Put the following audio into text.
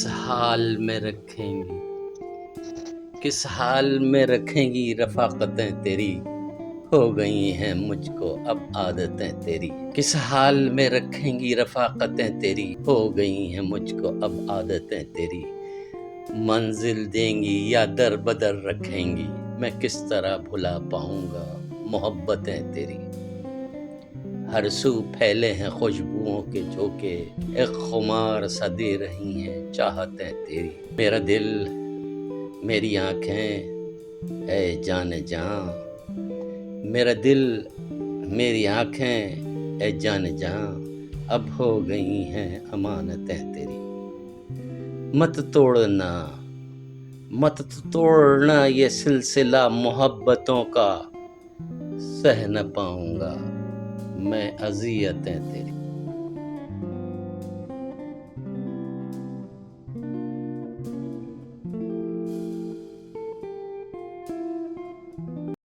کس حال میں رکھیں گی، کس حال میں رکھیں گی رفاقتیں تیری، ہو گئی ہیں مجھ کو اب عادتیں تیری۔ کس حال میں رکھیں گی رفاقتیں تیری، ہو گئی ہیں مجھ کو اب عادتیں تیری۔ منزل دیں گی یا در بدر رکھیں گی، میں کس طرح بھلا پاؤں گا محبتیں تیری۔ ہر سو پھیلے ہیں خوشبوؤں کے جھونکے، ایک خمار سا دے رہی ہیں چاہتیں تیری۔ میرا دل، میری آنکھیں، اے جان جاں، میرا دل، میری آنکھیں، اے جان جاں، اب ہو گئی ہیں امانتیں تیری۔ مت توڑنا، مت توڑنا یہ سلسلہ محبتوں کا، سہ نہ پاؤں گا میں اذیتیں تیری۔